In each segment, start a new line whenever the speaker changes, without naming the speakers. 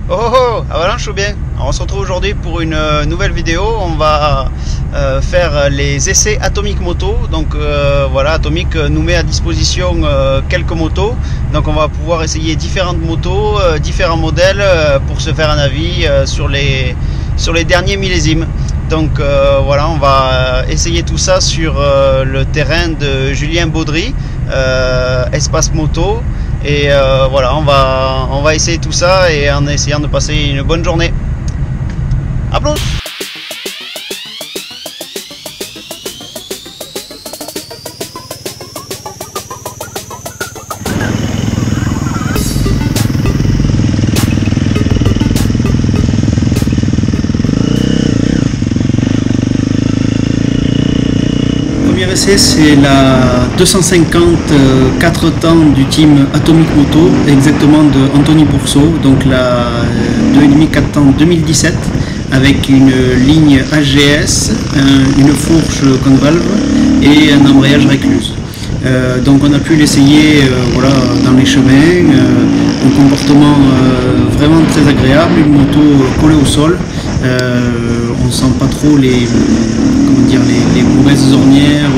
Oh oh oh, Avalanche ou bien? On se retrouve aujourd'hui pour une nouvelle vidéo. On va faire les essais Atomic Moto. Donc voilà, Atomic nous met à disposition quelques motos. Donc on va pouvoir essayer différentes motos, différents modèles pour se faire un avis sur les derniers millésimes. Donc voilà, on va essayer tout ça sur le terrain de Julien Baudry, Espace Moto. Et voilà, on va essayer tout ça et en essayant de passer une bonne journée. À plus! Premier essai, c'est la 250 4 temps du team Atomic Moto, exactement de Anthony Bourseau, donc la 2,5 4 temps 2017, avec une ligne HGS, une fourche convalve et un embrayage récluse. Donc on a pu l'essayer voilà, dans les chemins, un comportement vraiment très agréable, une moto collée au sol. On ne sent pas trop les mauvaises ornières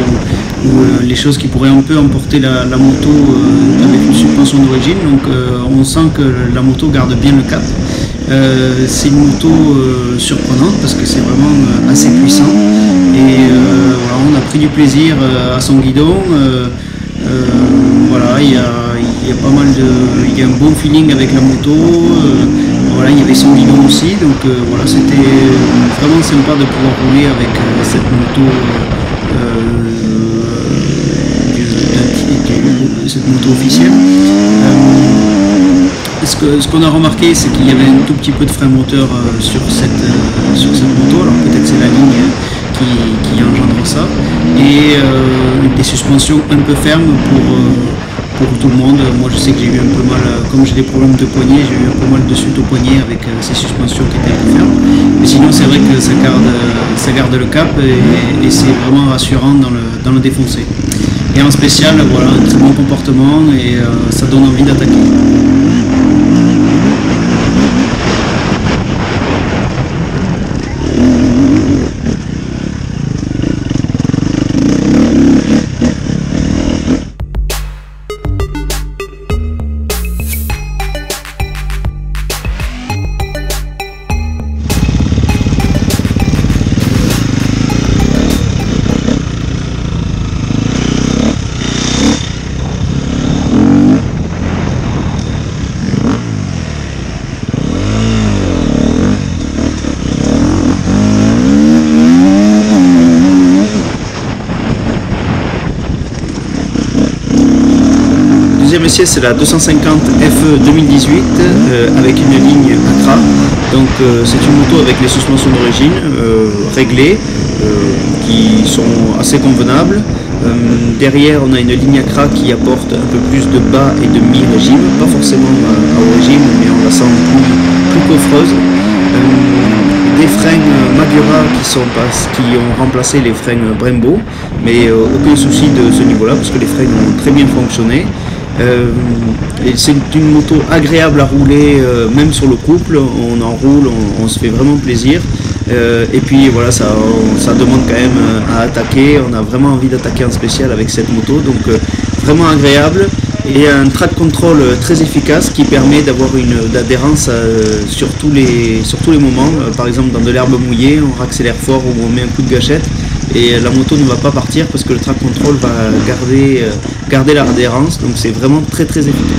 ou les choses qui pourraient un peu emporter la moto avec une suspension d'origine. Donc on sent que la moto garde bien le cap. C'est une moto surprenante parce que c'est vraiment assez puissant et voilà, on a pris du plaisir à son guidon. Voilà, il y a pas mal il y a un bon feeling avec la moto. Voilà, il y avait son guidon aussi, donc voilà, c'était vraiment sympa de pouvoir rouler avec cette moto officielle. Ce qu'on a remarqué, c'est qu'il y avait un tout petit peu de frein moteur sur cette moto, alors peut-être c'est la ligne qui engendre ça, et des suspensions un peu fermes pour tout le monde. Moi je sais que j'ai eu un peu mal, comme j'ai des problèmes de poignet, j'ai eu un peu mal de suite au poignet avec ces suspensions qui étaient un peu fermes. Mais sinon c'est vrai que ça garde le cap et c'est vraiment rassurant dans le défoncé. Et en spécial, voilà, un très bon comportement et ça donne envie d'attaquer. Deuxième essai, c'est la 250 FE 2018 avec une ligne Accra. Donc c'est une moto avec les suspensions d'origine réglées qui sont assez convenables. Derrière on a une ligne Accra qui apporte un peu plus de bas et de mi-régime, pas forcément à origine, mais on la sent plus coffreuse. Des freins Magura qui ont remplacé les freins Brembo, mais aucun souci de ce niveau là parce que les freins ont très bien fonctionné. C'est une moto agréable à rouler, même sur le couple, on en roule, on se fait vraiment plaisir. Et puis voilà, ça demande quand même à attaquer, on a vraiment envie d'attaquer en spécial avec cette moto, donc vraiment agréable. Et un track control très efficace qui permet d'avoir une adhérence sur tous les moments. Par exemple dans de l'herbe mouillée, on accélère fort ou on met un coup de gâchette et la moto ne va pas partir parce que le track control va garder la adhérence, donc c'est vraiment très très efficace.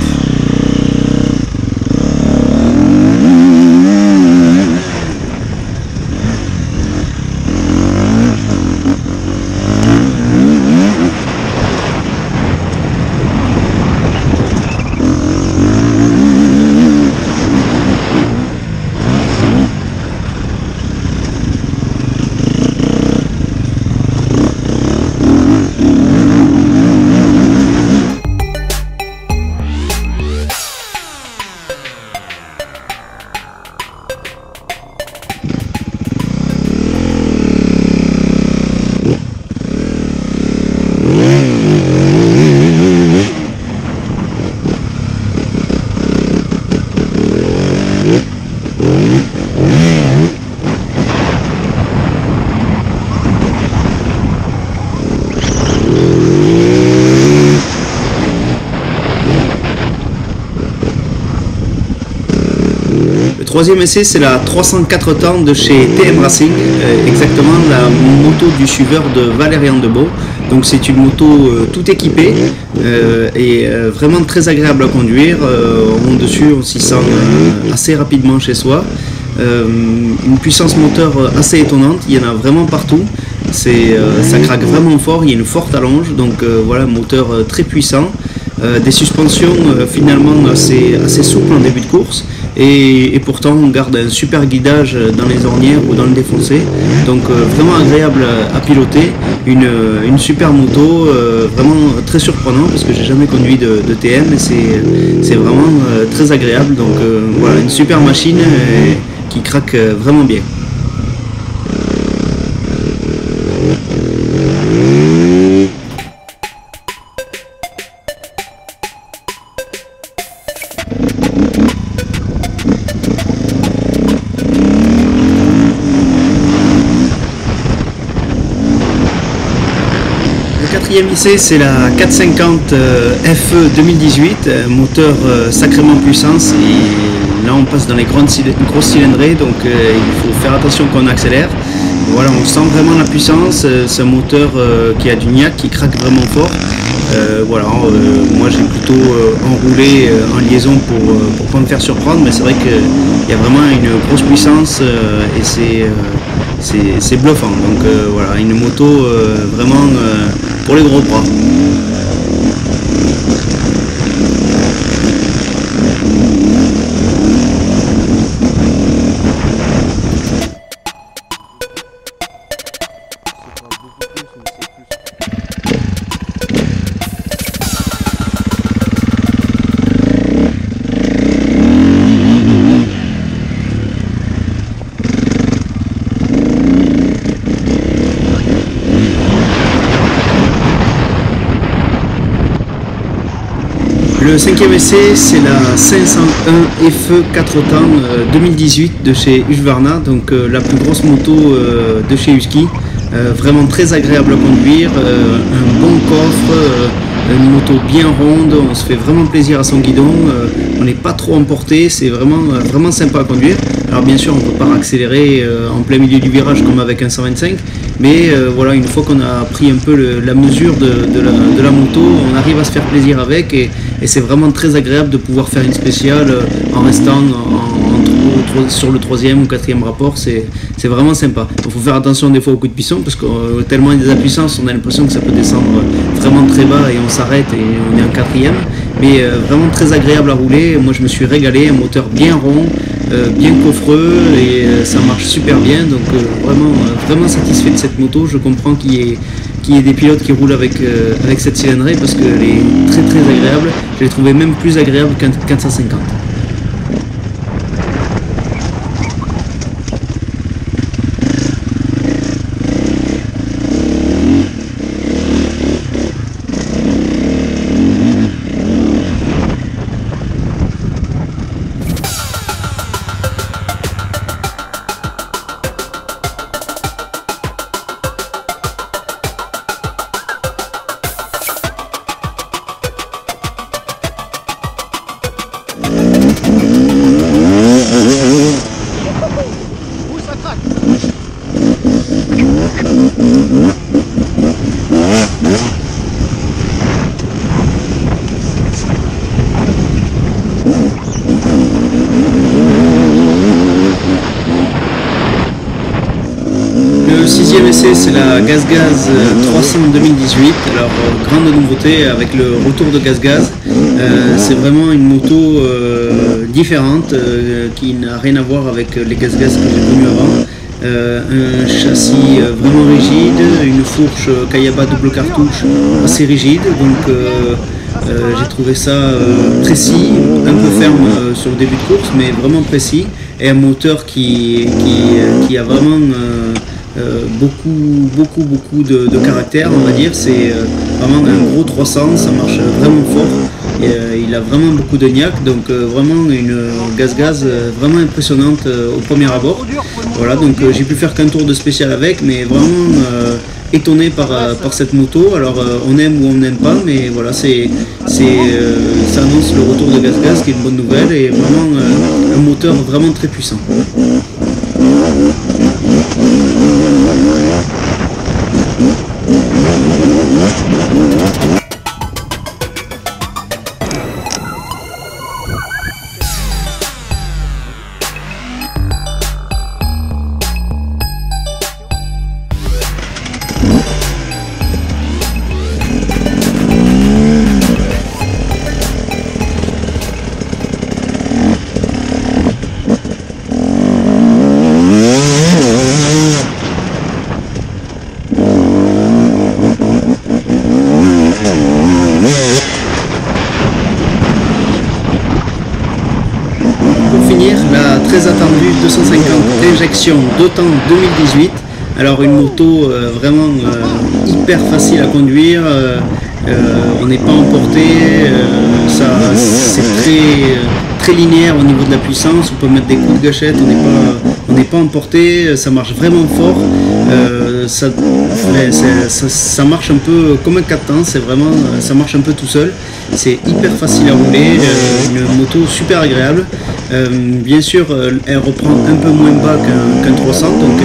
troisième essai, c'est la 304 temps de chez TM Racing, exactement la moto du suiveur de Valérian Debeau. Donc c'est une moto tout équipée et vraiment très agréable à conduire. On monte dessus, on s'y sent assez rapidement chez soi. Une puissance moteur assez étonnante, il y en a vraiment partout. Ça craque vraiment fort, il y a une forte allonge, donc voilà, moteur très puissant. Des suspensions finalement assez souples en début de course et pourtant on garde un super guidage dans les ornières ou dans le défoncé, donc vraiment agréable à piloter, une super moto, vraiment très surprenant parce que j'ai jamais conduit de TM et c'est vraiment très agréable, donc voilà, une super machine qui craque vraiment bien. Quatrième essai, c'est la 450 FE 2018, moteur sacrément puissance, et là on passe dans les grosses cylindrées, donc il faut faire attention quand on accélère. Voilà, on sent vraiment la puissance, c'est un moteur qui a du niaque, qui craque vraiment fort. Voilà, moi j'ai plutôt enroulé en liaison pour pas me faire surprendre, mais c'est vrai qu'il y a vraiment une grosse puissance et c'est bluffant. Donc voilà, une moto vraiment pour les gros bras. Le cinquième essai, c'est la 501 FE 4 temps 2018 de chez Husqvarna, donc la plus grosse moto de chez Husky. Vraiment très agréable à conduire, un bon coffre, une moto bien ronde, on se fait vraiment plaisir à son guidon, on n'est pas trop emporté, c'est vraiment sympa à conduire. Alors bien sûr on ne peut pas accélérer en plein milieu du virage comme avec un 125, mais voilà, une fois qu'on a pris un peu la mesure de la moto, on arrive à se faire plaisir avec et c'est vraiment très agréable de pouvoir faire une spéciale en restant sur le troisième ou quatrième rapport, c'est vraiment sympa. Il faut faire attention des fois au coup de piston parce que tellement il y a des appuissances, on a l'impression que ça peut descendre vraiment très bas et on s'arrête et on est en quatrième, mais vraiment très agréable à rouler. Moi je me suis régalé, un moteur bien rond, bien coffreux et ça marche super bien, donc vraiment satisfait de cette moto. Je comprends qu'il y ait des pilotes qui roulent avec cette cylindrée parce qu'elle est très agréable. Je l'ai trouvé même plus agréable qu'un 450. Le sixième essai, c'est la GazGaz 300 2018. Alors grande nouveauté avec le retour de GazGaz. C'est vraiment une moto différente qui n'a rien à voir avec les GazGaz que j'ai connus avant. Un châssis vraiment rigide, une fourche Kayaba double cartouche assez rigide, donc j'ai trouvé ça précis, un peu ferme sur le début de course, mais vraiment précis, et un moteur qui a vraiment beaucoup de caractère, on va dire. C'est vraiment un gros 300, ça marche vraiment fort. Il a vraiment beaucoup de niaque, donc vraiment une GazGaz vraiment impressionnante au premier abord. Voilà, donc j'ai pu faire qu'un tour de spécial avec, mais vraiment étonné par cette moto. Alors on aime ou on n'aime pas, mais voilà, ça annonce le retour de GazGaz, qui est une bonne nouvelle, et vraiment un moteur vraiment très puissant. La très attendue 250 injection d'autant 2018. Alors une moto vraiment hyper facile à conduire, on n'est pas emporté, c'est très linéaire au niveau de la puissance, on peut mettre des coups de gâchette, on n'est pas emporté, ça marche vraiment fort, ça marche un peu comme un 4 temps, ça marche un peu tout seul, c'est hyper facile à rouler, une moto super agréable. Bien sûr, elle reprend un peu moins bas qu'un 300, donc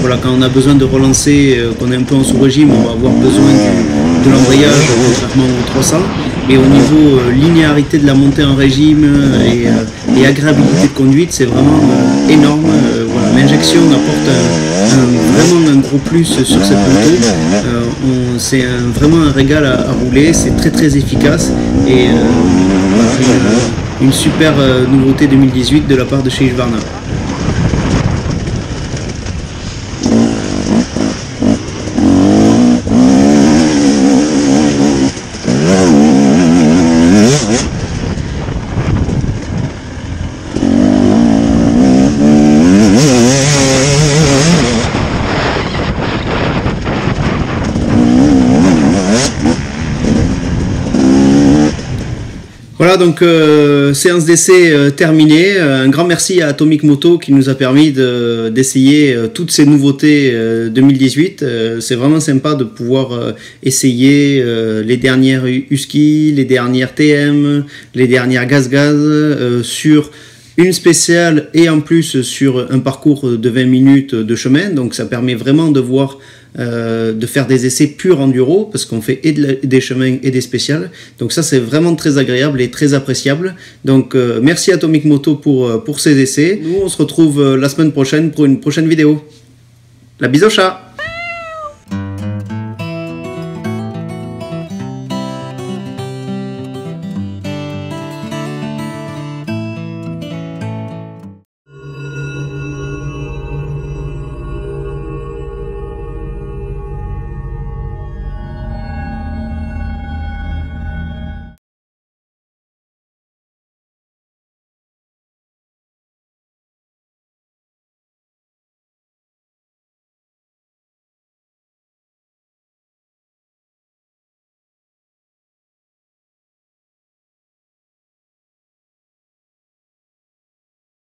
voilà, quand on a besoin de relancer, qu'on est un peu en sous-régime, on va avoir besoin de l'embrayage contrairement au 300. Et au niveau linéarité de la montée en régime et agréabilité de conduite, c'est vraiment énorme. Voilà, l'injection apporte vraiment un gros plus sur cette moto. C'est vraiment un régal à rouler, c'est très efficace et une super nouveauté 2018 de la part de chez Husqvarna. Voilà, donc séance d'essai terminée. Un grand merci à Atomic Moto qui nous a permis d'essayer toutes ces nouveautés 2018. C'est vraiment sympa de pouvoir essayer les dernières Husky, les dernières TM, les dernières GazGaz sur une spéciale et en plus sur un parcours de 20 minutes de chemin. Donc ça permet vraiment de voir de faire des essais purs enduro parce qu'on fait des chemins et des spéciales, donc ça c'est vraiment très agréable et très appréciable. Donc merci à Atomic Moto pour ces essais. Nous on se retrouve la semaine prochaine pour une prochaine vidéo. La bise au chat.